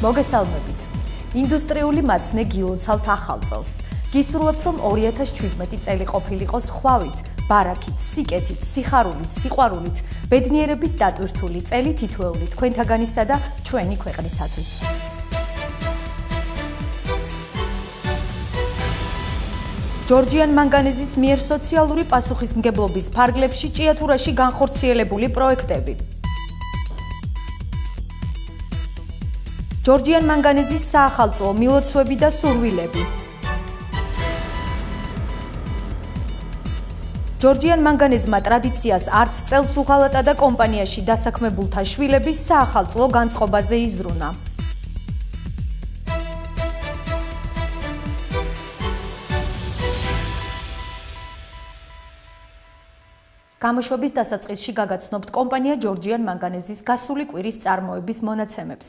მოგესალმებით. ინდუსტრიული მაცნე გილოცავთ ახალ წელს. გისურვებთ, რომ 2017 წელი ყოფილიყო სხვავით, ბარაქით, სიკეთით, სიხარულით, სიყვარულით, ბედნიერებით დატვირთული წელი თითოეული თქვენთაგანისა და ჩვენი ქვეყნისათვის. ჯორჯიან მანგანეზის მიერ სოციალური პასუხისმგებლობის ფარგლებში ჭიათურაში განხორციელებული პროექტები. ჯორჯიან მანგანეზის საახალწლო მილოცვები და სურვილები. ჯორჯიან მანგანეზმა ტრადიციას არც წელს უღალატა და კომპანიაში დასაქმებულთა შვილების საახალწლო განწყობაზე იზრუნა. გამოშვების დასაწყისში გაგაცნობთ კომპანია ჯორჯიან მანგანეზის გასული კვირის წარმოების მონაცემებს.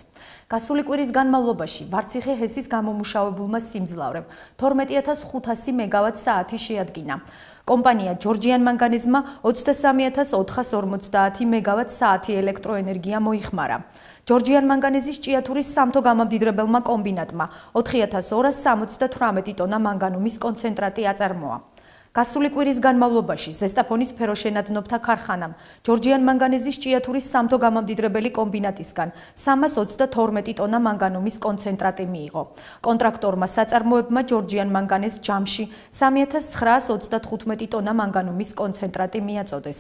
გასული კვირის განმავლობაში ვარციხე ჰესის გამომუშავებულმა სიმძლავრემ 12500 მეგავატ-საათი შეადგინა. კომპანია ჯორჯიან მანგანეზმა 23450 მეგავატ-საათი ელექტროენერგია მოიხმარა. ჯორჯიან მანგანეზის ჭიათურის სამთო გამამდიდრებელმა კომბინატმა 4278 ტონა მანგანუმის კონცენტრატი აწარმოა. გასული კვირის განმავლობაში ზესტაფონის ფეროშენადნობთა ქარხანამ ჯორჯიან მანგანეზის ჭიათურის სამთო გამამდიდრებელი კომბინატისგან 322 ტონა მანგანუმის კონცენტრატი მიიღო. კონტრაქტორმა საწარმოებმა ჯორჯიან მანგანეზ ჯამში 3935 ტონა მანგანუმის კონცენტრატი მიაწოდეს.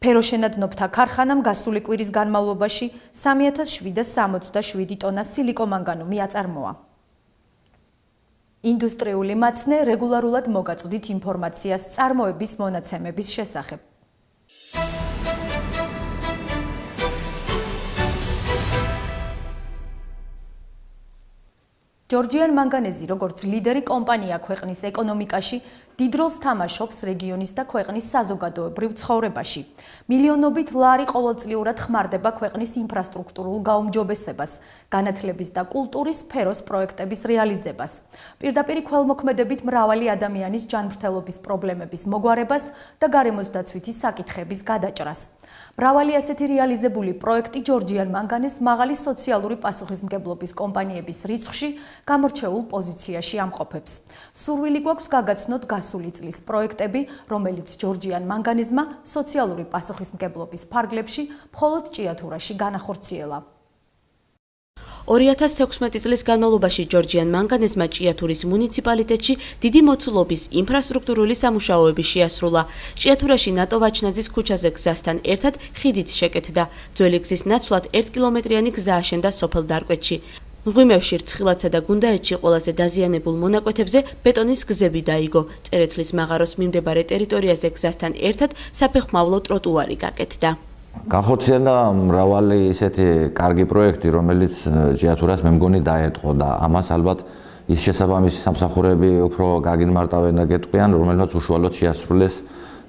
ფეროშენადნობთა ქარხანამ გასული კვირის განმავლობაში 3767 ტონა სილიკომანგანუმი აწარმოა. ინდუსტრიული მაცნე რეგულარულად მოგაწვდით ინფორმაციას წარმოების მონაცემების შესახებ. ჯორჯიან მანგანეზი, როგორც ლიდერი კომპანია ქვეყნის ეკონომიკაში, დიდ როლს თამაშობს რეგიონის და ქვეყნის საზოგადოებრივ ცხოვრებაში. მილიონობით ლარი ყოველწლიურად ხმარდება ქვეყნის ინფრასტრუქტურულ გაუმჯობესებას, განათლების და კულტურის სფეროს პროექტების რეალიზებას. პირდაპირ ქველმოქმედებით მრავალი ადამიანის ჯანმრთელობის პრობლემების მოგვარებას და გარემოს დაცვითი საკითხების გადაჭრას. მრავალი ასეთი რეალიზებული პროექტი ჯორჯიან მანგანეზს მაღალი სოციალური პასუხისმგებლობის კომპანიების რიცხვში გამორჩეულ პოზიციაში ამყოფებს. სურვილი გვაქვს გაგაცნოთ გასული წლის პროექტები, რომელიც ჯორჯიან მანგანეზმა სოციალური პასუხისმგებლობის ფარგლებში მხოლოდ ჭიათურაში განახორციელა. 2016 წლის განმავლობაში ჯორჯიან მანგანეზმა ჭიათურის მუნიციპალიტეტში დიდი მოცულობის ინფრასტრუქტურული სამუშაოები შეასრულა. ჭიათურაში ნატო ვაჩნაძის ქუჩაზე გზასთან ერთად ხიდიც შეკეთდა. ძველი გზის ნაცვლად 1 კილომეტრიანი გზა აშენდა სოფელ დარკვეთში. მღვიმევში, რცხილათსა და გუნდაეთში ყველაზე დაზიანებულ მონაკვეთებზე ბეტონის გზები დაიგო. წერეთლის მაღაროს მიმდებარე ტერიტორიაზე გზასთან ერთად საფეხმავლო ტროტუარი გაკეთდა. განხორციელდა მრავალი ისეთი კარგი პროექტი, რომელიც ჭიათურას მე მგონი დაეთყო და ამას ალბათ ის შესაბამისი სამსახურები უფრო გაგიმარტავენ და გეტყვიან, რომელმაც უშუალოდ შეასრულეს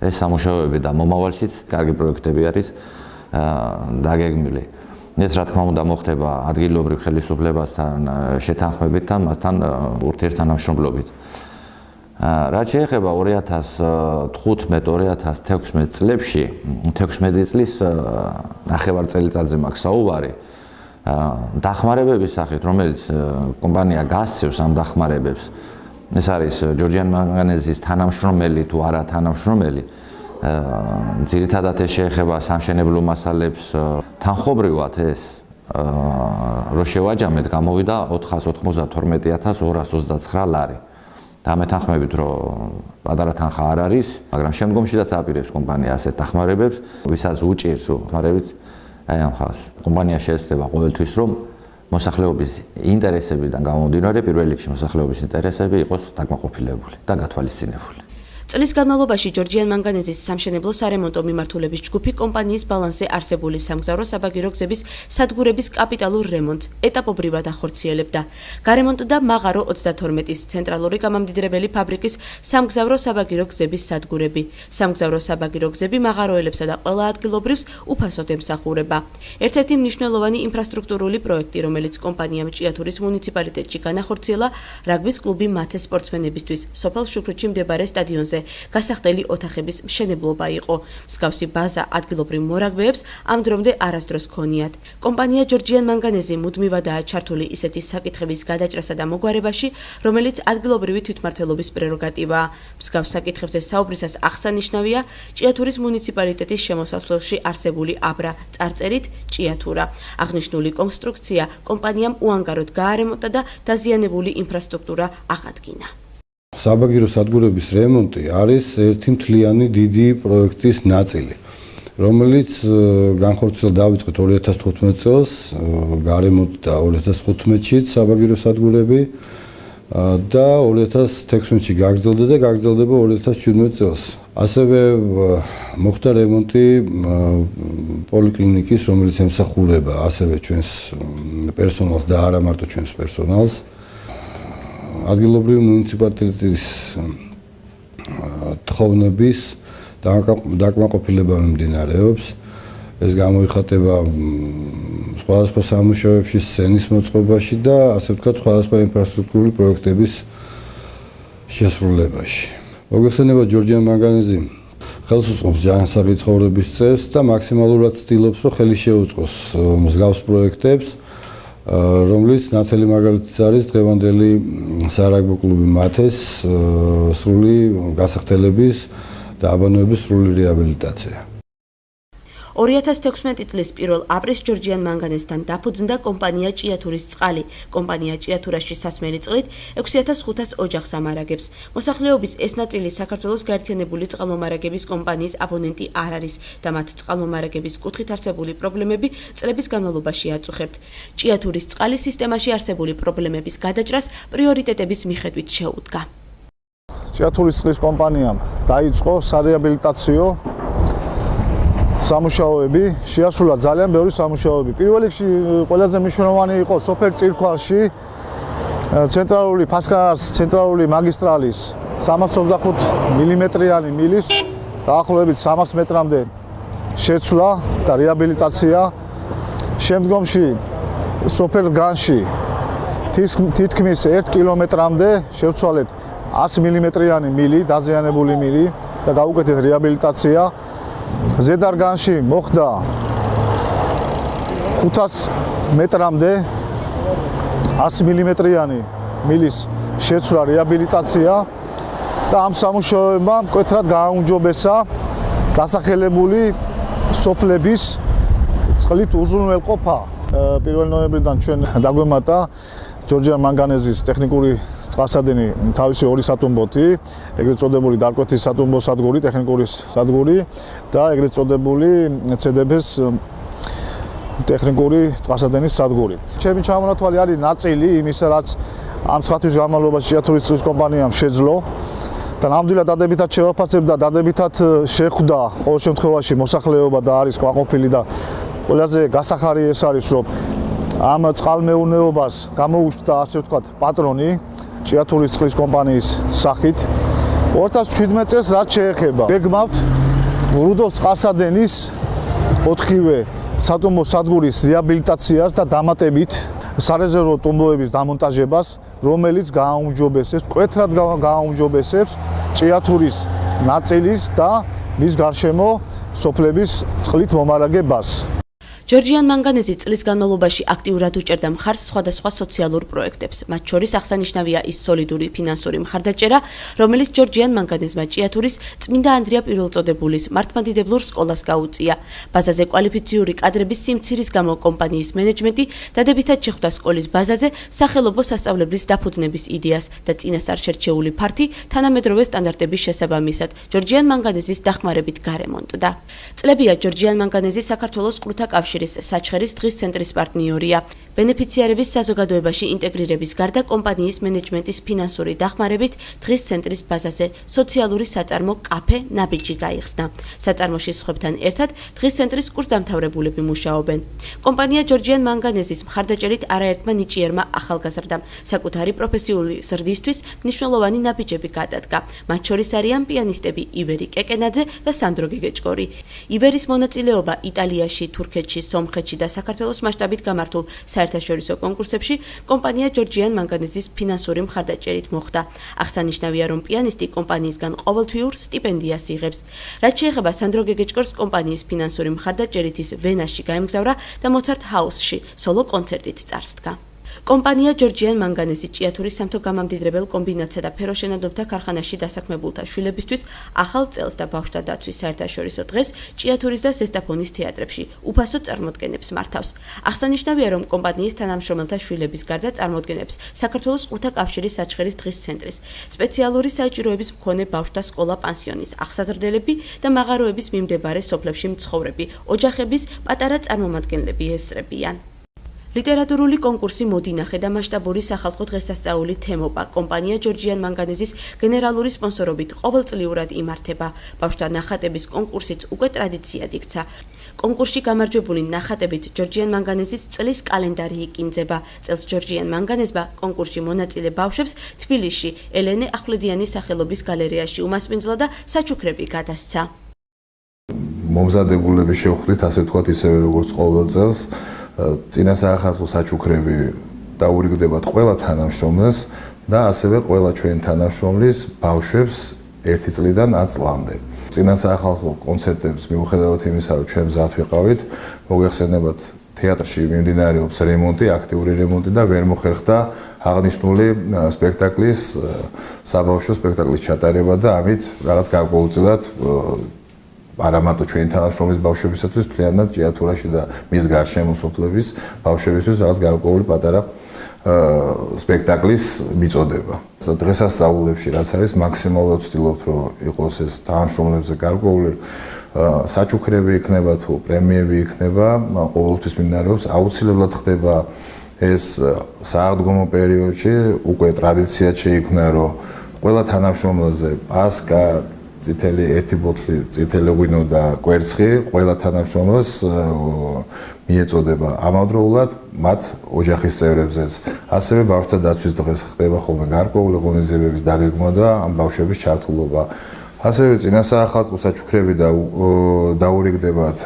ეს სამუშაოები და მომავალშიც კარგი პროექტები არის დაგეგმილი. ეს რა თქმა უნდა მოხდება ადგილობრივ ხელისუფლებასთან შეთანხმებით და მასთან ურთიერთთანამშრომლობით. რაც შეეხება 2015-2016 წლებში, 16 წლის ნახევარწელიწადზე მაქვს საუბარი, დახმარებების სახით, რომელიც კომპანია გასცევს ამ დახმარებებს, ეს არის ჯორჯიან მანგანეზის თანამშრომელი თუ არა თანამშრომელი, ძირითადად ეს შეეხება სამშენებლო მასალებს, თანხმობრივად ეს რო შევაჯამეთ, გამოვიდა 492.229 ლარი. და ამეთანხმებით, რომ პატარა თანხა არ არის, მაგრამ შემდგომშიდაც აპირებს კომპანია ასეთ დახმარებებს, ვისაც უჭირს დახმარებით, აი ამ ხალხს. კომპანია შეეცდება ყოველთვის, რომ მოსახლეობის ინტერესებიდან გამომდინარე, პირველ რიგში მოსახლეობის ინტერესები იყოს დაკმაყოფილებული და გათვალისწინებული. წლის განმავლობაში ჯორჯიან მანგანეზის სამშენებლო სარემონტო მიმართულების ჯგუფი კომპანიის ბალანსზე არსებული სამგზავრო საბაგირო გზების სადგურების კაპიტალურ რემონტს ეტაპობრივად ახორციელებდა. გარემონტდა მაღარო 32-ის ცენტრალური გამამდიდრებელი ფაბრიკის სამგზავრო საბაგირო გზების სადგურები. სამგზავრო საბაგირო გზები მაღაროელებსა და ყველა ადგილობრივს უფასოდ ემსახურება. ერთ-ერთი მნიშვნელოვანი ინფრასტრუქტურული პროექტი, რომელიც კომპანიამ ჭიათურის მუნიციპალიტეტში განახორციელა, რაგბის კლუბი მათე სპორტსმენებისთვის სოფელ შუქრუთში მდებარე სტადიონზე ქუჩაზე გასახდელი ოთახების მშენებლობა იყო. მსგავსი ბაზა ადგილობრივ მორაგბეებს ამ დრომდე არასდროს ჰქონიათ. კომპანია ჯორჯიან მანგანეზი მუდმივადაა ჩართული ისეთი საკითხების გადაჭრასა და მოგვარებაში, რომელიც ადგილობრივი თვითმმართველობის პრეროგატივაა. მსგავს საკითხებზე საუბრისას აღსანიშნავია ჭიათურის მუნიციპალიტეტის შემოსასვლელში არსებული აბრა წარწერით ჭიათურა. აღნიშნული კონსტრუქცია კომპანიამ უანგაროდ გაარემონტა და დაზიანებული ინფრასტრუქტურა აღადგინა. საბაგირო სადგურების რემონტი არის ერთი მთლიანი დიდი პროექტის ნაწილი, რომელიც განხორციელდა დავიწყეთ 2015 წელს, გარემონტდა 2015-ში საბაგირო სადგურები და 2016-ში გაგრძელდა და გაგრძელდება 2017 წელს. ასევე მოხდა რემონტი პოლიკლინიკის, რომელიც ემსახურება ასევე ჩვენს პერსონალს და არა მარტო ჩვენს პერსონალს. ადგილობრივი მუნიციპალიტეტის თხოვნების დაკმაყოფილება მიმდინარეობს. ეს გამოიხატება სხვადასხვა სამუშაოებში, სცენის მოწყობაში და ასე ვთქვათ, სხვადასხვა ინფრასტრუქტურული პროექტების შესრულებაში. მოგეხსენება ჯორჯიან მანგანეზი ხელს უწყობს ჯანსაღი ცხოვრების წესს და მაქსიმალურად ცდილობს, რომ ხელი შეუწყოს მსგავს პროექტებს, რომლის ნათელი მაგალითიც არის დღევანდელი სარაგბო კლუბი მათეს სრული გასახდელების და აბანოების სრული რეაბილიტაცია. 2016 წლის 1 აპრილს ჯორჯიან მანგანეზთან დაფუძნდა კომპანია ჭიათურის წყალი. კომპანია ჭიათურაში სასმელი წყლით 6500 ოჯახს ამარაგებს. მოსახლეობის ეს ნაწილი საქართველოს გაერთიანებული წყალმომარაგების კომპანიის აბონენტი არ არის და მათ წყალმომარაგების კუთხით არსებული პრობლემები წლების განმავლობაში აწუხებთ. ჭიათურის წყალის სისტემაში არსებული პრობლემების გადაჭრას პრიორიტეტების მიხედვით შეუდგა. ჭიათურის წყლის კომპანიამ დაიწყო სარეაბილიტაციო სამუშაოები, შეასრულა ძალიან ბევრი სამუშაოები. პირველ რიგში ყველაზე მნიშვნელოვანი იყო სოფელ წირქვალში ცენტრალური ფასკარას ცენტრალური მაგისტრალის 325 მმ-იანი მილის დაახლოებით 300 მეტრამდე შეცვლა და რეაბილიტაცია. შემდგომში სოფელ განში თითქმის 1 კილომეტრამდე შევცვალეთ 100 მმ-იანი მილი, დაზიანებული მილი და გაუკეთეთ რეაბილიტაცია. ზედარგანში მოხდა 500 მეტრამდე 100 მმ-იანი მილის შეცვლა რეაბილიტაცია და ამ სამუშაოებმა მკვეთრად გააუმჯობესა დასახელებული სოფლების წყლით უზრუნველყოფა. 1 ნოემბრიდან ჩვენ დაგვემატა ჯორჯიან მანგანეზის ტექნიკური წყალსადენი თავისი 2 სატუმბოთი, ეგრეთ წოდებული დარკვეთის სატუმბო სადგური, ტექნიკური სადგური და ეგრეთ წოდებული CDB-ს ტექნიკური წყალსადენის სადგური. ჩემი ჩამონათვალი არის ნაწილი იმისა, რაც ამ ხათის განმავლობაში ჭიათურის წყლის კომპანიამ შეძლო და ნამდვილად დადებითად შევაფასებ და დადებითად შეხვდა ყოველ შემთხვევაში მოსახლეობა და არის კმაყოფილი და ყველაზე გასახარი ეს არის, რომ ამ წყალმეურნეობას გამოუჩნდა ასე ვთქვათ პატრონი ჭიათურის წყლის კომპანიის სახით. 2017 წელს რაც შეეხება, გეგმავთ რუდოს წყალსადენის 4-ვე სატუმბო სადგურის რეაბილიტაციას და დამატებით სარეზერვო ტუმბოების დამონტაჟებას, რომელიც გააუმჯობესებს, მკვეთრად გააუმჯობესებს ჭიათურის ნაწილის და მის გარშემო სოფლების წყლით მომარაგებას. ჯორჯიან მანგანეზი წლის განმავლობაში აქტიურად უჭერდა მხარს სხვადასხვა სოციალურ პროექტებს. მათ შორის აღსანიშნავია ის სოლიდური ფინანსური მხარდაჭერა, რომელიც ჯორჯიან მანგანეზმა ჭიათურის წმინდა ანდრია პირველწოდებულის მართლმადიდებლურ სკოლას გაუწია. ბაზაზე კვალიფიციური კადრების სიმცირის გამო კომპანიის მენეჯმენტი დადებითად შეხვდა სკოლის ბაზაზე სახელობო სასწავლებლის დაფუძნების იდეას და წინასწარ შერჩეული ფართი თანამედროვე სტანდარტების შესაბამისად ჯორჯიან მანგანეზის დახმარებით გარემონტდა. წლებია ჯორჯიან მანგანეზი საქართველოს ყრუთა კავშირის საჩხერის დღის ცენტრის პარტნიორია. ბენეფიციარების საზოგადოებაში ინტეგრირების გარდა კომპანიის მენეჯმენტის ფინანსური დახმარებით დღის ცენტრის ბაზაზე სოციალური საწარმო კაფე ნაბიჯი გაიხსნა. საწარმოში სხვებთან ერთად დღის ცენტრის კურსდამთავრებულები მუშაობენ. კომპანია ჯორჯიან მანგანეზის მხარდაჭერით არაერთმა ნიჭიერმა ახალგაზრდამ საკუთარი პროფესიული ზრდისთვის მნიშვნელოვანი ნაბიჯები გადადგა. მათ შორის არიან პიანისტები ივერი კეკენაძე და სანდრო გეგეჭკორი. ივერის მონაწილეობა იტალიაში, თურქეთში, სომხეთში და საქართველოს მასშტაბით გამართულ საერთაშორისო კონკურსებში კომპანია ჯორჯიან მანგანეზის ფინანსური მხარდაჭერით მოხდა. აღსანიშნავია, რომ პიანისტი კომპანიისგან ყოველთვიურ სტიპენდიას იღებს. რაც შეეხება სანდრო გეგეჭკორს, კომპანიის ფინანსური მხარდაჭერით ის ვენაში გაემგზავრა და მოცარტ ჰაუსში სოლო კონცერტით წარსდგა. კომპანია ჯორჯიან მანგანეზი ჭიათურის სამთო გამამდიდრებელ კომბინატსა და ფეროშენადობთა ქარხანაში დასაქმებულთა შვილებისთვის ახალ წელს და ბავშვთა დაცვის საერთაშორისო დღეს ჭიათურის და ზესტაფონის თეატრებში უფასო წარმოდგენებს მართავს. აღსანიშნავია, რომ კომპანიის თანამშრომელთა შვილების გარდა წარმოდგენებს საქართველოს ყურთა კავშირის საჩხერის დღის ცენტრის, სპეციალური საჭიროების მქონე ბავშვთა სკოლა-პანსიონის, აღსაზრდელები და მაღაროების მიმდებარე სოფლებში მცხოვრები ოჯახების პატარა წარმომადგენლები ესწრებიან. ლიტერატურული კონკურსი მოდინახე და მასშტაბური სახალხო დღესასწაული თემობა კომპანია ჯორჯიან მანგანეზის გენერალური სპონსორობით ყოველწლიურად იმართება. ბავშვთა ნახატების კონკურსიც უკვე ტრადიციად იქცა. კონკურსში გამარჯვებული ნახატებით ჯორჯიან მანგანეზის წლის კალენდარი იკინძება. წელს ჯორჯიან მანგანეზმა კონკურსში მონაწილე ბავშვებს თბილისში ელენე ახვლედიანის სახელობის გალერეაში უმასპინძლა და საჩუქრები გადასცა. მომზადებულები შევხვდით, ასე ვთქვათ, ისევე როგორც ყოველ წელს. წინა საახალწლო საჩუქრები დაურიგდებათ ყველა თანამშრომელს და ასევე ყველა ჩვენი თანამშრომლის ბავშვებს 1 წლიდან 10 წლამდე. წინა საახალწლო კონცერტებს მიუხედავად იმისა, რომ ჩვენ მზად ვიყავით, მოგეხსენებათ, თეატრში მიმდინარეობს რემონტი, აქტიური რემონტი და ვერ მოხერხდა აღნიშნული სპექტაკლის, საბავშვო სპექტაკლის ჩატარება და ამით რაღაც გარკვეულწილად არა მარტო ჩვენი თანამშრომლის ბავშვებისათვის, მთლიანად ჭიათურაში და მის გარშემო სოფლების ბავშვებისთვის რაღაც გარკვეული პატარა სპექტაკლის მიწოდება. დღესასწაულებში რაც არის, მაქსიმალურად ვცდილობთ, რომ იყოს ეს თანამშრომლებზე გარკვეული საჩუქრები იქნება თუ პრემიები იქნება, ყოველთვის მიმდინარეობს, აუცილებლად ხდება ეს სააღდგომო პერიოდში, უკვე ტრადიციად შეიქმნა, რომ ყველა თანამშრომელზე პასკა წითელი ერთი ბოთლი წითელი ღვინო და კვერცხი ყველა თანამშრომელს მიეწოდება ამავდროულად მათ ოჯახის წევრებზეც. ასევე ბავშვთა დაცვის დღეს ხდება ხოლმე გარკვეული ღონისძიებების დაგეგმვა და ამ ბავშვების ჩართულობა. ასევე წინა საახალწლო საჩუქრები დაურიგდებათ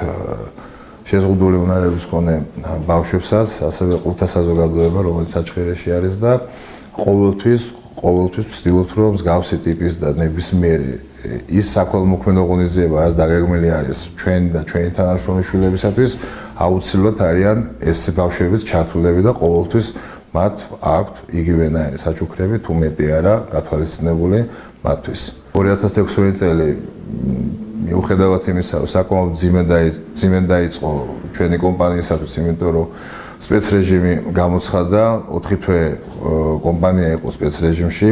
შეზღუდული უნარების მქონე ბავშვებსაც, ასევე ყურთა საზოგადოება, რომელიც საჩხერეში არის და ყოველთვის ვცდილობთ, რომ მსგავსი ტიპის და ნებისმიერი ის საქველმოქმედო ღონისძიება, რაც დაგეგმილი არის ჩვენ და ჩვენი თანამშრომლის შვილებისათვის, აუცილებლად არიან ეს ბავშვებიც ჩართულები და ყოველთვის მათ აქვთ იგივენაირი საჩუქრები, თუ მეტი არა, გათვალისწინებული მათთვის. 2016 წელი მიუხედავად იმისა, რომ საკმაოდ ძიმედ დაიწყო ჩვენი კომპანიისათვის, იმიტომ რომ სპეცრეჟიმი გამოცხადა, 4 თვე კომპანია იყო სპეცრეჟიმში.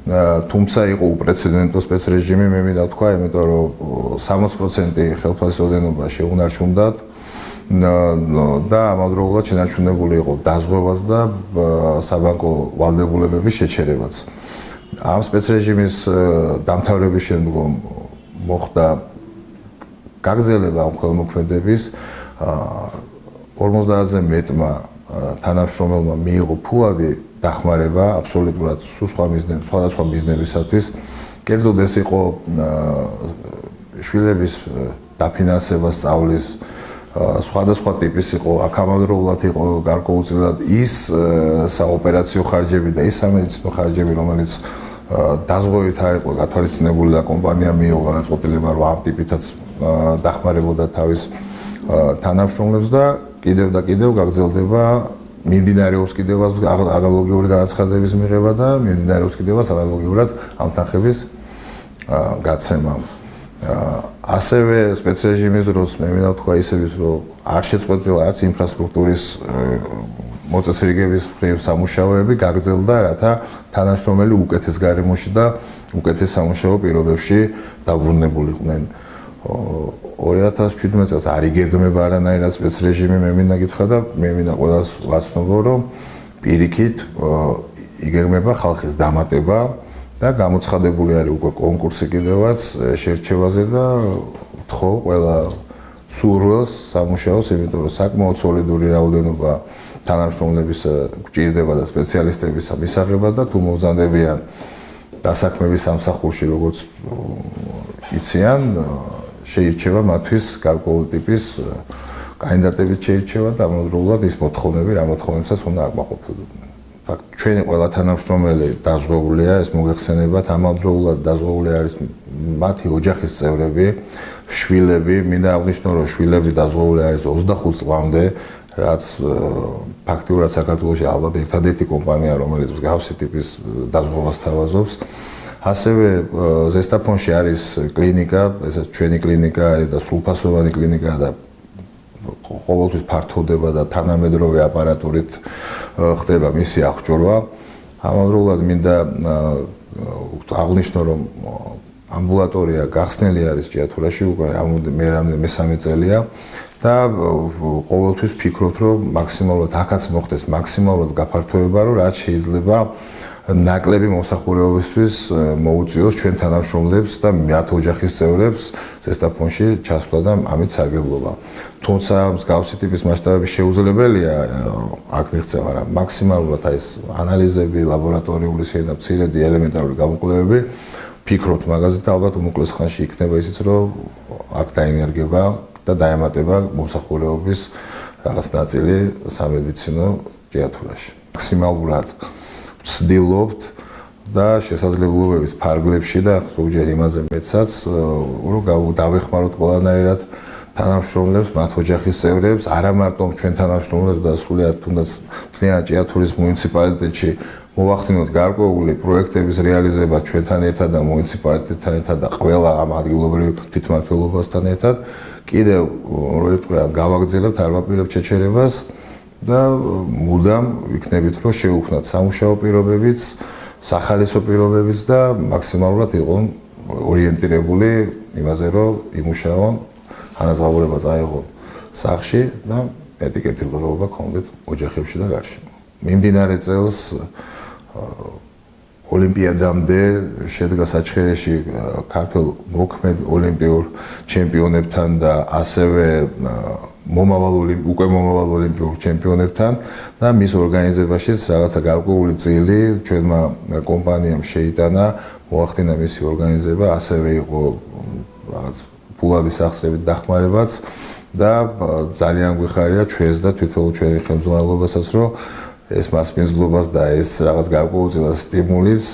თუმცა იყო უპრეცედენტო სპეცრეჟიმი, მე მინდა ვთქვა, იმიტომ რომ 60% ხელფასოდენობა შეუნარჩუნდათ და ამავდროულად შენარჩუნებული იყო დაზღვევაც და საბანკო ვალდებულებების შეჩერებაც. ამ სპეცრეჟიმის დამთავრების შემდგომ მოხდა გაგრძელება ამ ხელმოქმედების 50-ზე მეტმა თანამშრომელმა მიიღო ფულადი დახმარება აბსოლუტურად სხვადასხვა მიზნებისათვის. კერძოდ ეს იყო შვილების დაფინანსება სწავლის, სხვადასხვა ტიპის იყო, აქამავდროულად იყო გარკვეულწილად ის საოპერაციო ხარჯები და ის სამედიცინო ხარჯები, რომელიც დაზღვევით არ იყო გათვალისწინებული და კომპანია მიიღო განაცხადება, რომ ამ ტიპითაც დახმარებოდა თავის თანამშრომლებს და კიდევ გაგრძელდება მიმდინარეობს კიდევ ანალოგიური განაცხადების მიღება და მიმდინარეობს კიდევ ანალოგიურად ამ თანხების გაცემა. ასევე სპეცრეჟიმის დროს მე მინდა ვთქვა ისე ვის, რომ არ შეწყვეტილა არც ინფრასტრუქტურის მოწესრიგების მხრივ სამუშაოები გაგრძელდა, რათა თანამშრომელი უკეთეს გარემოში და უკეთეს სამუშაო პირობებში დაბრუნებულიყვნენ. 2017 წელს არ იგეგმება არანაირად სპეცრეჟიმი, მე მინდა გითხრა და მე მინდა ყველას ვაცნობო, რომ პირიქით იგეგმება ხალხის დამატება და გამოცხადებული არის უკვე კონკურსი კიდევაც შერჩევაზე და ვთხოვ ყველა სურვილს სამუშაოს, იმიტომ რომ საკმაოდ სოლიდური რაოდენობა თანამშრომლების გვჭირდება და სპეციალისტების მისაღება და თუ მოგზავნებიან დასაქმების სამსახურში, როგორც იციან, შეირჩევა მათთვის გარკვეული ტიპის კანდიდატებით შეირჩევა და ამავდროულად ის მოთხოვნები, რა მოთხოვნებსაც უნდა აკმაყოფილებდნენ. ჩვენი ყველა თანამშრომელი დაზღვეულია, ეს მოგეხსენებათ, ამავდროულად დაზღვეული არის მათი ოჯახის წევრები, შვილები, მინდა აღნიშნო, რომ შვილები დაზღვეული არის 25 წლამდე, რაც ფაქტიურად საქართველოში ალბათ ერთადერთი კომპანია, რომელიც მსგავსი ტიპის დაზღვევას თავაზობს. ასევე ზესტაფონში არის კლინიკა, ესაც ჩვენი კლინიკა არის და სრულფასოვანი კლინიკა და ყოველთვის ფართოვდება და თანამედროვე აპარატურით ხდება მისი აღჭურვა. ამავდროულად მინდა აღნიშნო, რომ ამბულატორია გახსნელი არის ჭიათურაში უკვე მესამე წელია და ყოველთვის ვფიქრობთ, რომ მაქსიმალურად აქაც მოხდეს მაქსიმალურად გაფართოება, რომ რაც შეიძლება ნაკლები მომსახურებისთვის მოუწიოს ჩვენ თანამშრომლებს და მათ ოჯახის წევრებს ზესტაფონში ჩასვლა და ამით სარგებლობა. თუმცა მსგავსი ტიპის მასშტაბების შეუძლებელია აქ მიღწევა, მაგრამ მაქსიმალურად ეს ანალიზები, ლაბორატორიული და მცირედი ელემენტარული გამოკვლევები ფიქრობთ მაგაზე და ალბათ უმოკლეს ხანში იქნება ისიც, რომ აქ დაინერგება და დაემატება მომსახურებების რაღაც ნაწილი სამედიცინო ჭიათურაში. მაქსიმალურად ვცდილობთ და შესაძლებლობების ფარგლებში და ზოგჯერ იმაზე მეცაც, რომ დავეხმაროთ ყველანაირად თანამშრომლებს, მათ ოჯახის წევრებს, არა მარტო ჩვენ თანამშრომლებს და სულიად თუნდაც მთლიანად ჭიათურის მუნიციპალიტეტში მოვახდინოთ გარკვეული პროექტების რეალიზება ჩვენთან ერთად და მუნიციპალიტეტთან ერთად და ყველა ამ ადგილობრივ თვითმმართველობასთან ერთად. კიდევ რო ვიტყვი, გავაგრძელებთ, არ ვაპირებთ შეჩერებას და მუდამ ვიქნებით, რომ შევუქმნათ სამუშაო პირობებიც, სახალისო პირობებიც და მაქსიმალურად იყონ ორიენტირებული იმაზე, რომ იმუშაონ, ანაზღაურება წაეღონ სახლში და ეტიკეტირება ქონდეთ ოჯახებში და გარშემო. მიმდინარე წელს ოლიმპიადამდე შედგა საჩხერეში ქართველ მოქმედ ოლიმპიურ ჩემპიონებთან და ასევე უკვე მომავალ ოლიმპიურ ჩემპიონებთან და მის ორგანიზებაშიც რაღაცა გარკვეული წილი ჩვენმა კომპანიამ შეიტანა, მოახდინა მისი ორგანიზება, ასევე იყო რაღაც ფულადი სახსრებით დახმარებაც და ძალიან გვიხარია ჩვენს და თვითონ ჩვენი ხელმძღვანელობასაც, რომ ეს მასპინძლობას და ეს რაღაც გარკვეულწილად სტიმულის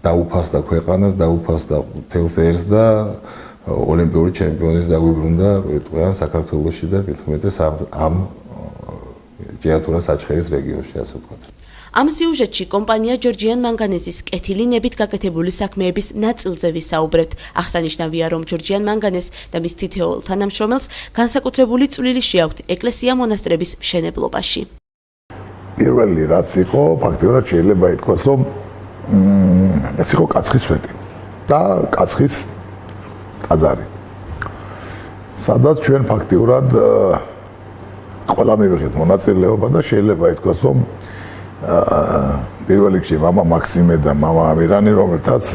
დაუფასდა ქვეყანას, დაუფასდა მთელს ერს და ოლიმპიური ჩემპიონის დაგვიბრუნდა ვიტყვიან საქართველოში და მithumetes ამ ჭიათურას საჩხერის რეგიონში, ასე ვთქვათ. ამ სიუჟეტში კომპანია ჯორჯიან მანგანეზის კეთილინებით გაკეთებული საქმეების ნაწილზე ვისაუბრებთ. აღსანიშნავია, რომ ჯორჯიან მანგანეს და მის თითოეულ თანამშრომელს განსაკუთრებული წვლილი შეაქვთ ეკლესია-მონასტრების მშენებლობაში. პირველი რაც იყო, ფაქტიურად შეიძლება ითქვას, რომ ეს იყო კაცხის სვეტი და კაცხის ტაძარი. სადაც ჩვენ ფაქტიურად ყველა მივიღეთ მონაწილეობა და შეიძლება ითქვას, რომ პირველ რიგში მამა მაქსიმე და მამა ამირანი, რომელთაც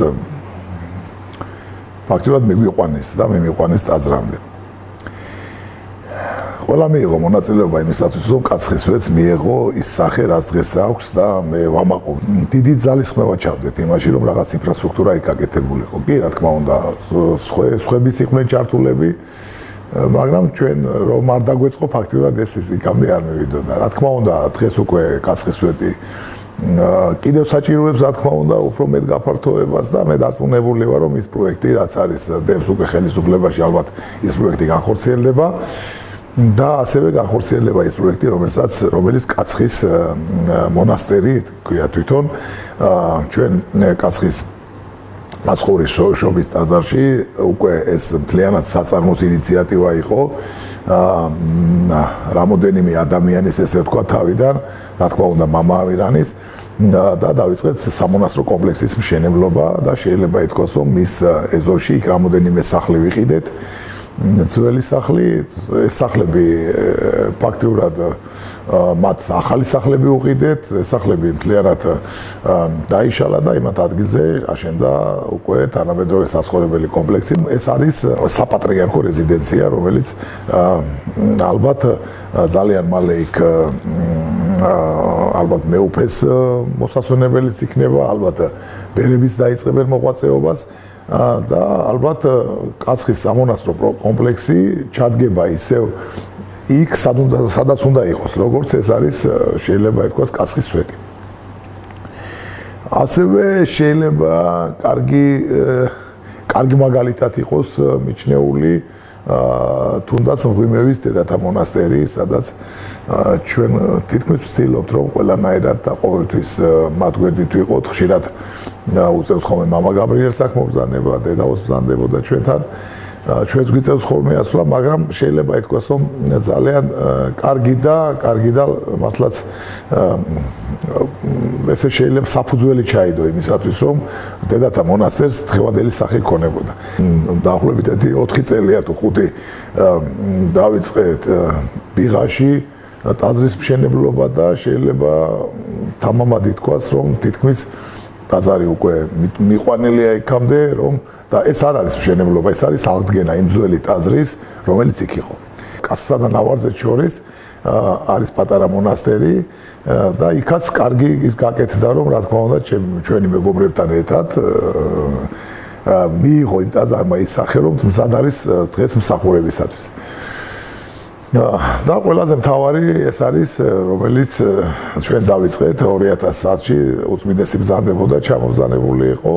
ფაქტიურად მიგვიყვანეს და მე მიყვანეს ტაძრამდე. ყველა მიიღო მონაწილეობა იმისათვის, რომ კაცხის სვეტს მიეღო ის სახე, რაც დღეს აქვს და მე ვამაყობ. დიდი ძალისხმევა ჩავდეთ იმაში, რომ რაღაც ინფრასტრუქტურა იქ გაკეთებულიყო. კი, რა თქმა უნდა, სხვებიც იყვნენ ჩართულები, მაგრამ ჩვენ რომ არ დაგვეწყო ფაქტიურად ეს იქამდე არ მივიდოდა. რა თქმა უნდა, დღეს უკვე კაცხის სვეტი კიდევ საჭიროებს, რა თქმა უნდა, უფრო მეტ გაფართოებას და მე დარწმუნებული ვარ, რომ ის პროექტი, რაც არის დევს უკვე ხელისუფლებაში, ალბათ ის პროექტი განხორციელდება. და ასევე განხორციელდება ის პროექტი, რომელიც კაცხის მონასტერი, ქვია თვითონ, ჩვენ კაცხის მაცხოვრის შობის ტაძარში უკვე ეს მთლიანად საწარმოს ინიციატივა იყო. რამოდენიმე ადამიანის, ესე ვთქვა, თავიდან, რა თქმა უნდა, მამა ამირანის და დავიწყეთ სამონასტრო კომპლექსის მშენებლობა და შეიძლება ითქვას, რომ მის ეზოში იქ რამოდენიმე სახლი ვიყიდეთ. ძველი სახლი, ეს სახლები ფაქტიურად მათ ახალი სახლები უყიდეთ, სახლები მთლიანად დაიშალა და იმათ ადგილზე აშენდა უკვე თანამედროვე საცხოვრებელი კომპლექსი. ეს არის საპატრიარქო რეზიდენცია, რომელიც ალბათ ძალიან მალე იქ ალბათ მეუფეს მოსასვენებელიც იქნება, ალბათ ბერებიც დაიწყებენ მოღვაწეობას. და ალბათ კაცხის სამონასტრო კომპლექსი ჩადგება ისევ იქ სადაც უნდა იყოს, როგორც ეს არის შეიძლება ითქვას კაცხის სვეტი. ასევე შეიძლება კარგი მაგალითად იყოს მიჩნეული თუნდაც მღვიმევის დედათა მონასტერი, სადაც ჩვენ თითქმის ვცდილობთ, რომ ყველანაირად და ყოველთვის მათ გვერდით ვიყოთ, ხშირად უწევს ხოლმე მამა გაბრიელს აქ მობრძანება, დედაოს ბრძანდებოდა ჩვენთან. ჩვენს გვიწევს ხოლმე ასვლა, მაგრამ შეიძლება ითქვას, რომ ძალიან კარგი და მართლაც ესე შეიძლება საფუძველი ჩაიდო იმისათვის, რომ დედათა მონასტერს დღევანდელი სახე ქონებოდა. დაახლოებით 4 წელია თუ 5 დავიწყეთ ბიღაში ტაძრის მშენებლობა და შეიძლება თამამად ითქვას, რომ თითქმის ტაძარი უკვე მიყვანილია იქამდე, რომ და ეს არ არის მშენებლობა, ეს არის აღდგენა იმ ძველი ტაძრის, რომელიც იქ იყო. კაცსა და ნავარდებს შორის არის პატარა მონასტერი და იქაც კარგი ის გაკეთდა, რომ რა თქმა უნდა ჩვენი მეგობრებთან ერთად მიიღო იმ ტაძარმა ის სახე, რომ მზად არის დღეს მსახურებისათვის. და ყველაზე მთავარი ეს არის, რომელიც ჩვენ დავიწყეთ 2000-ში უწმინდესი ბრძანდებოდა, ჩამობრძანებული იყო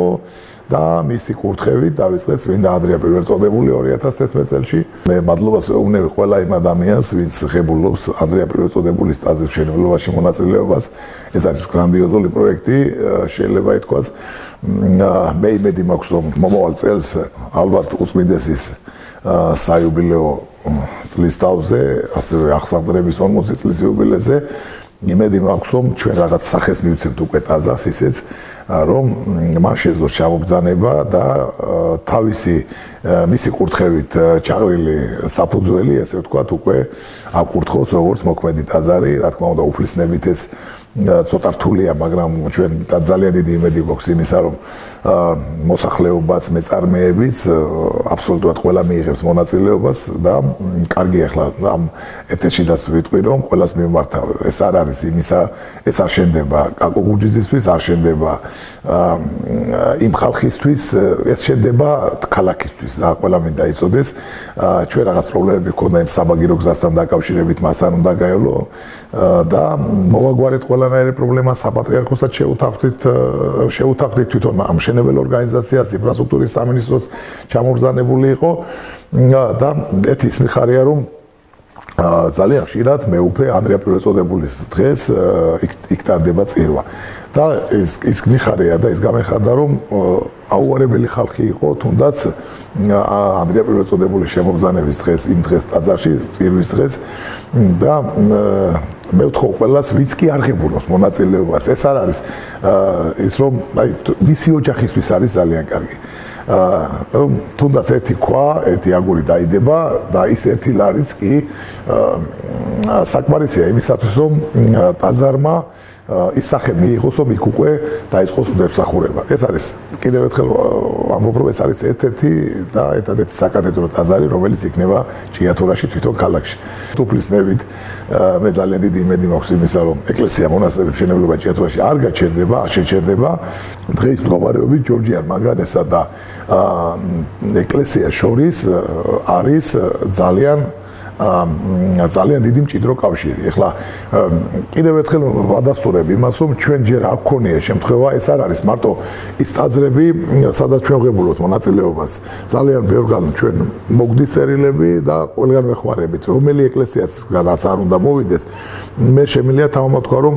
და მისი კურთხევით დავიწყეთ წმინდა ანდრია პირველწოდებული 2011 წელს. მე მადლობას ვეუბნები ყველა იმ ადამიანს, ვინც ღებულობს ანდრია პირველწოდებულის ტაძრის მშენებლობაში მონაწილეობას. ეს არის გრანდიოზული პროექტი, შეიძლება ითქვას. მე იმედი მაქვს, რომ მომავალ წელს ალბათ უწმინდესის საიუბილეო წლის თავზე, ასევე აღსავდრების 40 წლის იუბილეზე იმედი მაქვს, რომ ჩვენ რაღაც სახეს მივცემთ უკვე ტაძარს, ისეც რომ მან შეძლოს ჩამობრძანება და მისი კურთხევით ჩაღრილი საფუძველი, ესე ვთქვათ, უკვე აკურთხოს როგორც მოქმედი ტაძარი, რა თქმა უნდა, უფლისნებით ეს ცოტა რთულია, მაგრამ ჩვენ ძალიან დიდი იმედი გვაქვს იმისა, რომ მოსახლეობაც, მეწარმეებიც აბსოლუტურად ყველა მიიღებს მონაწილეობას და კარგი ახლა ამ ეთერშიდაც ვიტყვი, რომ ყველას მიმართავ. ეს არ არის იმისა, ეს არ შენდება კაკო გუჯიზისთვის, არ შენდება იმ ხალხისთვის, ეს შენდება ქალაქისთვის და ყველა მინდა იცოდეს, ჩვენ რაღაც პრობლემები გქონდა იმ საბაგირო გზასთან დაკავშირებით, მასთან უნდა გაევლო და მოვაგვარეთ ყველანაირი პრობლემა საპატრიარქოსაც შეუთანხმდით თვითონ ამ მშენებელ ორგანიზაციას, ინფრასტრუქტურის სამინისტროს ჩამობრძანებული იყო და ეს მიხარია, რომ ძალიან ხშირად მეუფე ანდრია პირველწოდებულის დღეს იქ ტარდება წირვა. და ის მიხარია და ის გამეხარდა, რომ აუარებელი ხალხი იყო, თუნდაც ანდრია პირველწოდებულის შემობრძანების დღეს, იმ დღეს ტაძარში, წირვის დღეს და მე ვთხოვ ყველას, ვინც კი არ ღებულობს მონაწილეობას, ეს არ არის ის, რომ მისი ოჯახისთვის არის ძალიან კარგი. რომ თუნდაც ერთი ქვა, ერთი აგური დაიდება და ის ერთი ლარიც კი საკმარისია იმისათვის, რომ ტაძარმა ის სახე მიიღოს, რომ იქ უკვე დაიწყოს მღვდელმსახურება. ეს არის კიდევ ერთხელ ამბობ, რომ ეს არის ერთ-ერთი და ერთადერთი საკათედრო ტაძარი, რომელიც იქნება ჭიათურაში თვითონ ქალაქში. უფლისნებით მე ძალიან დიდი იმედი მაქვს იმისა, რომ ეკლესია მონასტრის მშენებლობა ჭიათურაში არ გაჩერდება, არ შეჩერდება. დღეს მდგომარეობით ჯორჯიან მანგანესა და ეკლესია შორის არის ძალიან დიდი მჭიდრო კავშირი. ეხლა კიდევ ერთხელ ვადასტურებ იმას, რომ ჩვენ ჯერ არ გქონია შემთხვევა, ეს არ არის მარტო ის ტაძრები, სადაც ჩვენ ღებულობთ მონაწილეობას. ძალიან ბევრგან ჩვენ მოგდის წერილები და ყველგან ვეხმარებით, რომელი ეკლესიასგანაც არ უნდა მოვიდეს. მე შემიძლია თამამად თქვა, რომ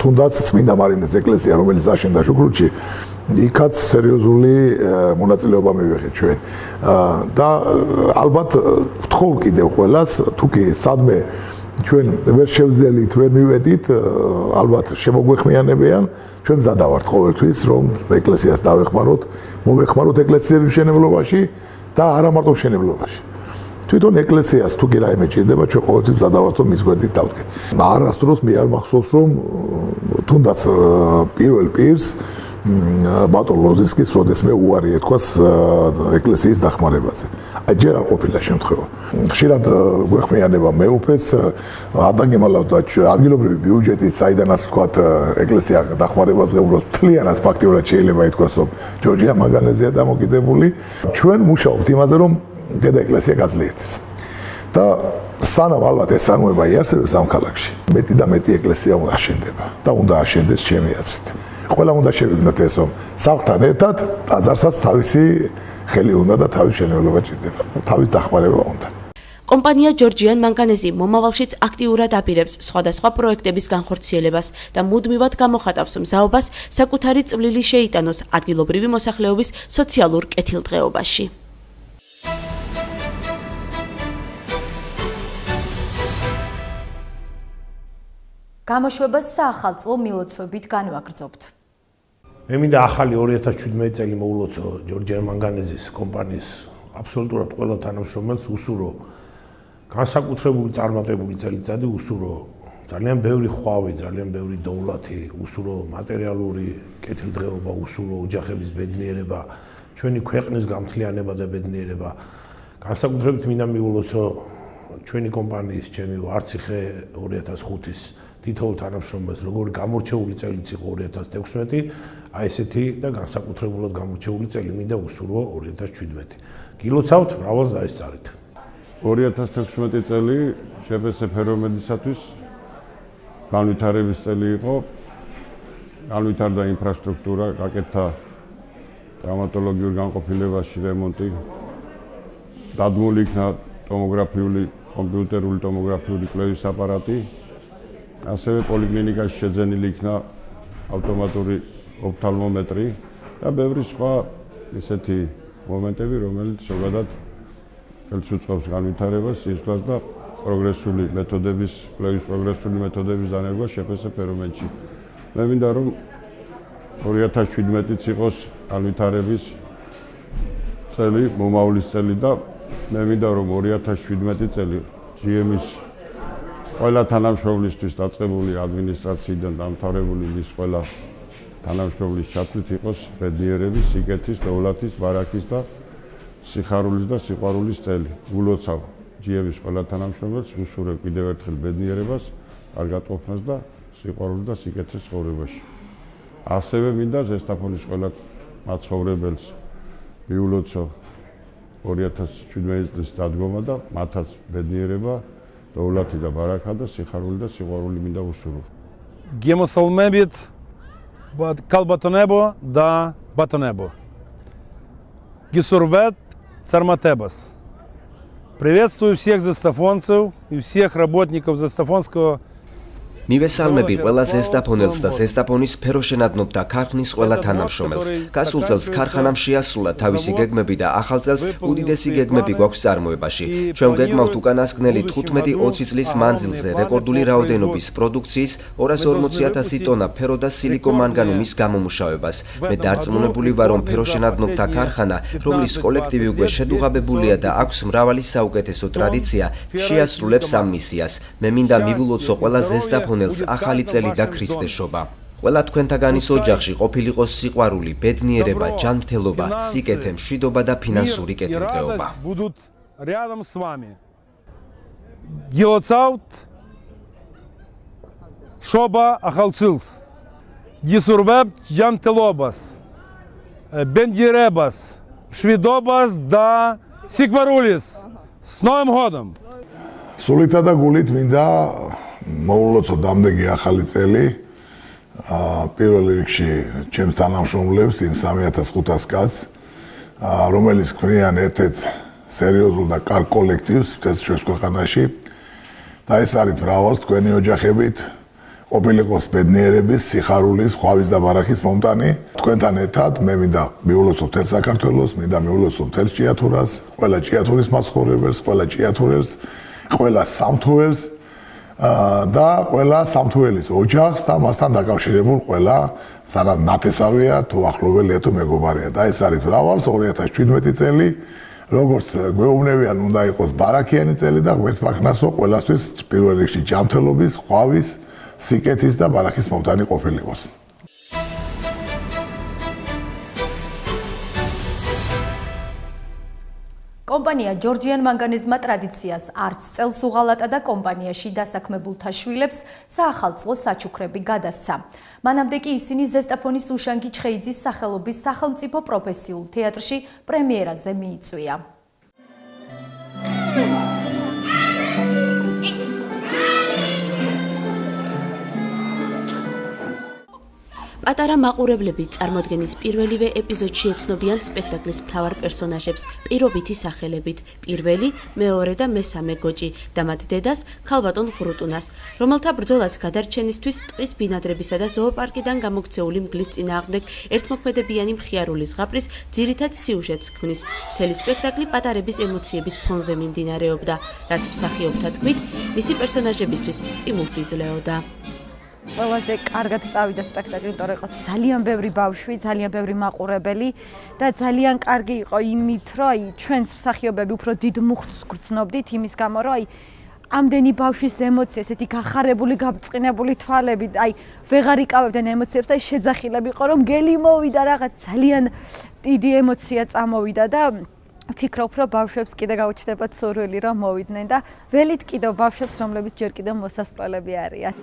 თუნდაც წმინდა მარინეს ეკლესია, რომელიც აშენდა შუქრუთში, იქაც სერიოზული მონაწილეობა მივიღეთ ჩვენ. და ალბათ ვთხოვ კიდევ ყველას, თუ კი სადმე ჩვენ ვერ შევძელით, ვერ მივედით, ალბათ შემოგვეხმიანებიან, ჩვენ მზადა ვართ ყოველთვის, რომ ეკლესიას დავეხმაროთ, მოვეხმაროთ ეკლესიების მშენებლობაში და არა მარტო მშენებლობაში. თვითონ ეკლესიას თუ კი რაიმე ჭირდება, ჩვენ ყოველთვის მზადა ვართ, რომ მის გვერდით დავდგეთ. არასდროს მე არ მახსოვს, რომ თუნდაც პირველ პირს ბატონ ლოზისკის როდესმე უარი ეთქვას ეკლესიის დახმარებაზე. აი ჯერ არ ყოფილა შემთხვევა. ხშირად გვეხმიანება მეუფეს, ადაგემალავთ და ადგილობრივი ბიუჯეტით, საიდანაც ვთქვათ ეკლესია დახმარებას ღებულობს, მთლიანად ფაქტიურად შეიძლება ითქვას, რომ ჯორჯია მანგანეზეა დამოკიდებული. ჩვენ მუშაობთ იმაზე, რომ დედა ეკლესია გაძლიერდეს. და სანამ ალბათ ეს წარმოება იარსებებს ამ ქალაქში, მეტი და მეტი ეკლესია უნდა აშენდება და უნდა აშენდეს ჩემი აზრით. ყველა უნდა შევიგნოთ ეს, რომ სახლთან ერთად ტაძარსაც თავისი ხელი უნდა და თავის შენებლობა ჭირდება, თავის დახმარება უნდა. კომპანია ჯორჯიან მანგანეზი მომავალშიც აქტიურად აპირებს სხვადასხვა პროექტების განხორციელებას და მუდმივად გამოხატავს მზაობას საკუთარი წვლილი შეიტანოს ადგილობრივი მოსახლეობის სოციალურ კეთილდღეობაში. გამოშვებას საახალწლო მილოცვებით განვაგრძობთ. მე მინდა ახალი 2017 წელი მოულოცო ჯორჯიან მანგანეზის კომპანიის აბსოლუტურად ყველა თანამშრომელს უსურო განსაკუთრებული წარმატებული წელიწადი, უსურო ძალიან ბევრი ხვავი, ძალიან ბევრი დოვლათი, უსურო მატერიალური კეთილდღეობა, უსურო ოჯახების ბედნიერება, ჩვენი ქვეყნის გამთლიანება და ბედნიერება. განსაკუთრებით მინდა მიულოცო ჩვენი კომპანიის, ჩემი არციხე 2005-ის თითოეულ თანამშრომელს, როგორი გამორჩეული წელიც იყო 2016, აი ესეთი და განსაკუთრებულად გამორჩეული წელი მინდა უსურვო 2017. გილოცავთ, მრავალს დაესწარით. 2016 წელი შეფესე ფერომედისათვის განვითარების წელი იყო. განვითარდა ინფრასტრუქტურა, გაკეთდა ტრავმატოლოგიურ განყოფილებაში რემონტი, დადგმული იქნა ტომოგრაფიული, კომპიუტერული ტომოგრაფიული კვლევის აპარატი, ასევე პოლიკლინიკაში შეძენილი იქნა ავტომატური ოფთალმომეტრი და ბევრი სხვა ისეთი მომენტები, რომელიც ზოგადად ხელს უწყობს განვითარებას, სისხლს და პროგრესული მეთოდების, კვლევის პროგრესული მეთოდების დანერგვას შეფესე ფერომენში. მე მინდა რომ 2017-იც იყოს განვითარების წელი, მომავლის წელი და მე მინდა რომ 2017 წელი GM-ის ყველა თანამშრომლისთვის დაწყებული ადმინისტრაციიდან დამთავრებული მის ყველა თანამშრომლის ჩათვლით იყოს ბედნიერების, სიკეთის, დოვლათის, ბარაქის და სიხარულის და სიყვარულის წელი. გულოცავ GM-ის ყველა თანამშრომელს უსურვებ კიდევ ერთხელ ბედნიერებას, კარგად ყოფნას და სიყვარულს და სიკეთეს ცხოვრებაში. ასევე მინდა ზესტაფონის ყველა მაცხოვრებელს მიულოცო 2017 წლის დადგომა და მათაც ბედნიერება, დოვლათი და ბარაქა და სიხარული და სიყვარული მინდა უსურვო. Гемосалмебит калбатонебо да батонебо. Гисурвет Сарматебас. Приветствую всех застафонцев и всех работников Застафонского. მივესალმები ყველა ზესტაფონელს და ზესტაფონის სფეროშენადნობდა ქარხნის ყველა თანამშრომელს. გასულ წელს ქარხანამ შეასრულა თავისი გეგმები და ახალ წელს უდიდესი გეგმები გვაქვს წარმოებაში. ჩვენ გეგმავთ უკანასკნელი 15-20 წლის მანძილზე რეკორდული რაოდენობის პროდუქციის 240,000 ტონა ფერო და სილიკომანგანუმის გამომუშავებას. მე დარწმუნებული ვარ, რომ ფეროშენადნობდა ქარხანა, რომლის კოლექტივი უკვე შედუღაბებულია და აქვს მრავალი საუკეთესო ტრადიცია, შეასრულებს ამ მისიას. მე მინდა მივულოცო ყველა ზესტაფონელს ახალი წელი და ქრისტესობა. ყველა თქვენთაგანის ოჯახში ყოფილიყო სიყვარული, ბედნიერება, ჯანმრთელობა, სიკეთე, მშვიდობა და ფინანსური კეთილდღეობა. Будут рядом с вами. Гилоцаут шоба ахалцилс. Гисурвеб ჯანმრთელობას. ბედნიერებას, მშვიდობას და სიყვარულის. С Новым годом. სულითა და გულით მინდა მოულოცო დამდეგი ახალი წელი პირველ რიგში ჩემს თანამშრომლებს, იმ 3500 კაცს, რომელიც ქმნიან ერთ-ერთ სერიოზულ და კარგ კოლექტივს ჩვენს ქვეყანაში. და ეს არის მრავალს თქვენი ოჯახებით, ყოფილიყოს ბედნიერების, სიხარულის, ხვავის და ბარაქის მომტანი. თქვენთან ერთად მე მინდა მიულოცო მთელ საქართველოს, მინდა მიულოცო მთელ ჭიათურას, ყველა ჭიათურის მაცხოვრებელს, ყველა ჭიათურელს, ყველა სამთუელს და ყველა სამთუელის ოჯახს და მასთან დაკავშირებულ ყველა სანამ ნათესავია თუ ახლობელია თუ მეგობარია. და ეს არის მრავალს 2017 წელი, როგორც გვეუბნებიან, უნდა იყოს ბარაქიანი წელი და ღმერთმახნასო ყველასთვის პირველ რიგში ჯანმრთელობის, ხვავის, სიკეთის და ბარაქის მომტანი ყოფილიყოს. კომპანია ჯორჯიან მანგანეზმა ტრადიციას არც წელს უღალატა და კომპანიაში დასაქმებულთა შვილებს საახალწლო საჩუქრები გადასცა. მანამდე კი ისინი ზესტაფონის უშანგი ჩხეიძის სახელობის სახელმწიფო პროფესიულ თეატრში პრემიერაზე მიიწვია. პატარა მაყურებლები წარმოდგენის პირველივე ეპიზოდში ეცნობიან სპექტაკლის მთავარ პერსონაჟებს პირობითი სახელებით: პირველი, მეორე და მესამე გოჭი და მათ დედას, ქალბატონ ღრუტუნას, რომელთა ბრძოლაც გადარჩენისთვის ტყის ბინადრებისა და ზოოპარკიდან გამოქცეული მგლის წინააღმდეგ ერთმოქმედებიანი მხიარული ზღაპრის ძირითად სიუჟეტს ქმნის. მთელი სპექტაკლი პატარების ემოციების ფონზე მიმდინარეობდა, რაც მსახიობთა თქმით, მისი პერსონაჟებისთვის სტიმულს იძლეოდა. ყველაზე კარგად წავიდა სპექტაკლი, იმიტომ რომ იყო ძალიან ბევრი ბავშვი, ძალიან ბევრი მაყურებელი და ძალიან კარგი იყო იმით, რომ ჩვენც მსახიობები უფრო დიდ მუხტს გრძნობდით იმის გამო, რომ ამდენი ბავშვის ემოცია, ესეთი გახარებული, გაბრწყინებული თვალები, ვეღარ იკავებდნენ ემოციებს და შეძახილები იყო, რომ გელი მოვიდა, რაღაც ძალიან დიდი ემოცია წამოვიდა და ვფიქრობ, რომ ბავშვებს კიდე გაუჩნდებათ სურვილი, რომ მოვიდნენ და ველით კიდევ ბავშვებს, რომლებიც ჯერ კიდევ მოსასწავლები არიან.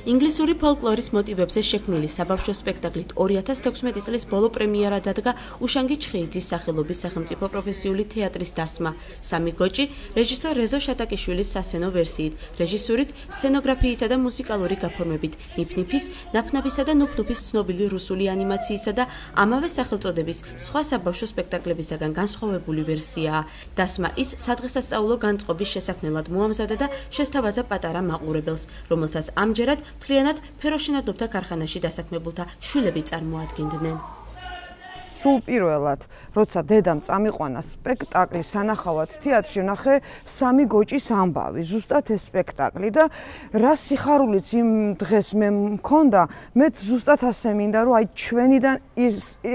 ინგლისური ფოლკლორის მოტივებზე შექმნილი საბავშვო სპექტაკლით 2016 წლის ბოლო პრემიერა დადგა უშანგი ჩხეიძის სახელობის სახელმწიფო პროფესიული თეატრის დასმა სამი გოჭი რეჟისორ რეზო შატაკიშვილის სასცენო ვერსიით, რეჟისურით, სცენოგრაფიითა და მუსიკალური გაფორმებით, ნიფ-ნიფის, ნაფ-ნაფისა და ნუფ-ნუფის ცნობილი რუსული ანიმაციისა და ამავე სახელწოდების სხვა საბავშვო სპექტაკლებისაგან განსხვავებული ვერსიაა. დასმა ის სადღესასწაულო განწყობის შესაქმნელად მოამზადა და შესთავაზა პატარა მაყურებელს, რომელსაც ამჯერად მთლიანად ფეროშენადობდა ქარხანაში დასაქმებულთა შვილები წარმოადგენდნენ. სულ პირველად, როცა დედამ წამიყვანა სპექტაკლი სანახავად თეატრში, ვნახე სამი გოჭის ამბავი, ზუსტად ეს სპექტაკლი და რა სიხარულიც იმ დღეს მე მქონდა, მეც ზუსტად ასე მინდა, რომ ჩვენიდან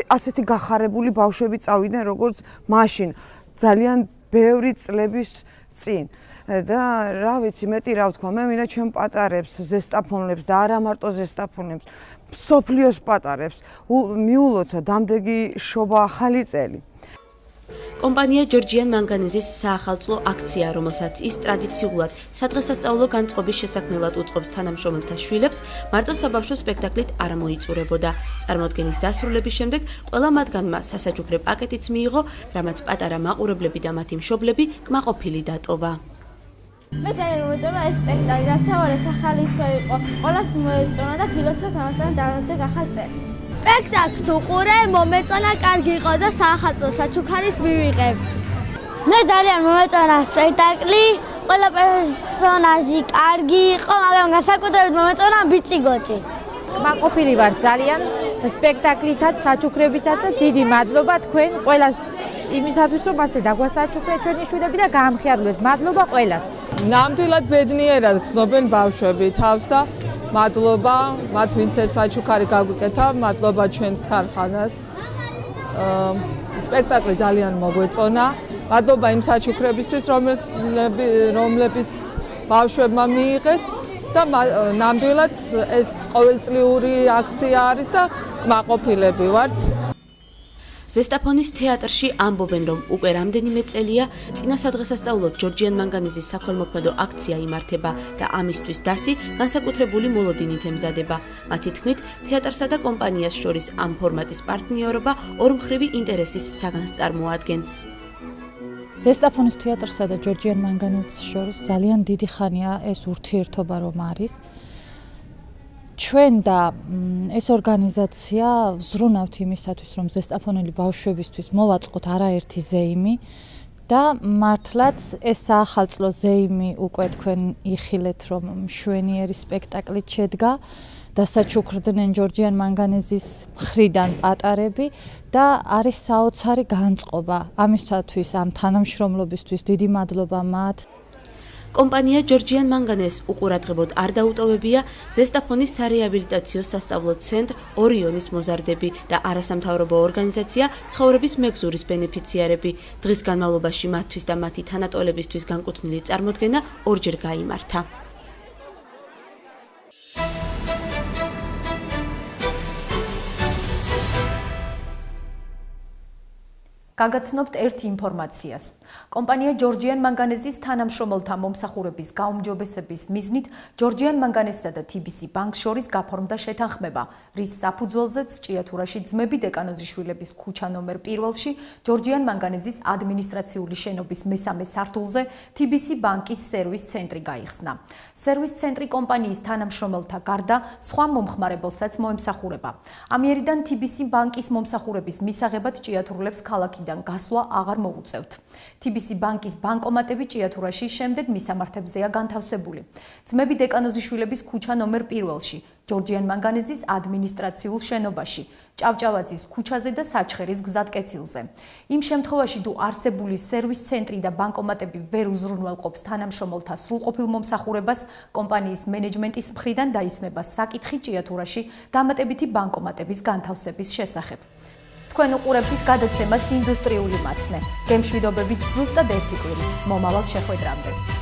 ასეთი გახარებული ბავშვები წავიდნენ, როგორც მაშინ, ძალიან ბევრი წლების წინ. და რა ვიცი, მეტი რა ვთქვა, მე მინდა ჩვენ პატარებს, ზესტაფონლებს და არა მარტო ზესტაფონლებს, მსოფლიოს პატარებს მიულოცა დამდეგი შობა ახალი წელი. კომპანია ჯორჯიან მანგანეზის საახალწლო აქცია, რომელსაც ის ტრადიციულად სადღესასწაულო განწყობის შესაქმნელად უწყობს თანამშრომელთა შვილებს, მარტო საბავშვო სპექტაკლით არ მოიწურებოდა. წარმოდგენის დასრულების შემდეგ ყველა მათგანმა სასაჩუქრე პაკეტიც მიიღო, რამაც პატარა მაყურებლები და მათი მშობლები კმაყოფილი დატოვა. მე ძალიან მოეწონა ეს სპექტაკლი, რასთავარი სახალისო იყო. ყველას მოეწონა და გილოცავთ ამასთან დავამტკ ახალ წელს. სპექტაკლს უყურე, მომეწონა, კარგი იყო და საახალწლო საჩუქარის მივიღებ. მე ძალიან მომეწონა სპექტაკლი, ყველა პერსონაჟი კარგი იყო, მაგრამ განსაკუთრებით მომეწონა ბიჭი გოჭი. კმაყოფილი ვარ ძალიან სპექტაკლითაც, საჩუქრებითაც და დიდი მადლობა თქვენ ყველას იმისათვის, რომ ასე დაგვასაჩუქრეთ ჩვენი შვილები და გაამხიარულეთ. მადლობა ყველას. ნამდვილად ბედნიერად გრძნობენ ბავშვები თავს და მადლობა მათ, ვინც ეს საჩუქარი გაგვიკეთა, მადლობა ჩვენს ქარხანას. სპექტაკლი ძალიან მოგვეწონა. მადლობა იმ საჩუქრებისთვის, რომლებიც ბავშვებმა მიიღეს და ნამდვილად ეს ყოველწლიური აქცია არის და კმაყოფილები ვართ. ზესტაფონის თეატრში ამბობენ, რომ უკვე რამდენიმე წელია წინა სადღესასწაულოდ ჯორჯიან მანგანეზის საქველმოქმედო აქცია იმართება და ამისთვის დასი განსაკუთრებული მოლოდინით ემზადება. მათი თქმით, თეატრსა და კომპანიას შორის ამ ფორმატის პარტნიორობა ორმხრივი ინტერესის საგანს წარმოადგენს. ზესტაფონის თეატრსა და ჯორჯიან მანგანეზის შორის ძალიან დიდი ხანია ეს ურთიერთობა რომ არის. ჩვენ და ეს ორგანიზაცია ვზრუნავთ იმისათვის, რომ ზესტაფონელი ბავშვებისთვის მოვაწყოთ არაერთი ზეიმი და მართლაც ეს საახალწლო ზეიმი უკვე თქვენ იხილეთ, რომ მშვენიერი სპექტაკლით შედგა და საჩუქრდნენ ჯორჯიან მანგანეზის მხრიდან პატარები და არის საოცარი განწყობა. ამისათვის ამ თანამშრომლობისთვის დიდი მადლობა მათ. კომპანია ჯორჯიან მანგანეზს უყურადღებოდ არ დაუტოვებია ზესტაფონის სარეაბილიტაციო სასწავლო ცენტრ ორიონის მოზარდები და არასამთავრობო ორგანიზაცია ცხოვრების მეგზურის ბენეფიციარები. დღის განმავლობაში მათთვის და მათი თანატოლებისთვის განკუთვნილი წარმოდგენა ორჯერ გაიმართა. გაგაცნობთ ერთ ინფორმაციას. კომპანია ჯორჯიან მანგანეზის თანამშრომელთა მომსახურების გაუმჯობესების მიზნით ჯორჯიან მანგანეზსა და TBC ბანკს შორის გაფორმდა შეთანხმება, რის საფუძველზეც ჭიათურაში ძმები დეკანოზიშვილების ქუჩა ნომერ 1-ში ჯორჯიან მანგანეზის ადმინისტრაციული შენობის მესამე სართულზე TBC ბანკის სერვის ცენტრი გაიხსნა. სერვის ცენტრი კომპანიის თანამშრომელთა გარდა სხვა მომხმარებელსაც მოემსახურება. ამიერიდან TBC ბანკის მომსახურების მისაღებად ჭიათურლებს ქალაქიდან გასვლა აღარ მოუწევთ. TBC ბანკის ბანკომატები ჭიათურაში შემდეგ მისამართებზეა განთავსებული. ძმები დეკანოზიშვილების ქუჩა ნომერ 1-ში, ჯორჯიან მანგანეზის ადმინისტრაციულ შენობაში, ჭავჭავაძის ქუჩაზე და საჩხერის გზატკეცილზე. იმ შემთხვევაში, თუ არსებული სერვის ცენტრი და ბანკომატები ვერ უზრუნველყოფს თანამშრომელთა სრულყოფილ მომსახურებას, კომპანიის მენეჯმენტის მხრიდან დაისმება საკითხი ჭიათურაში დამატებითი ბანკომატების განთავსების შესახებ. თქვენ უყურებთ გადაცემას ინდუსტრიული მაცნე. გემშვიდობებით ზუსტად ერთი კვირით. მომავალ შეხვედრამდე.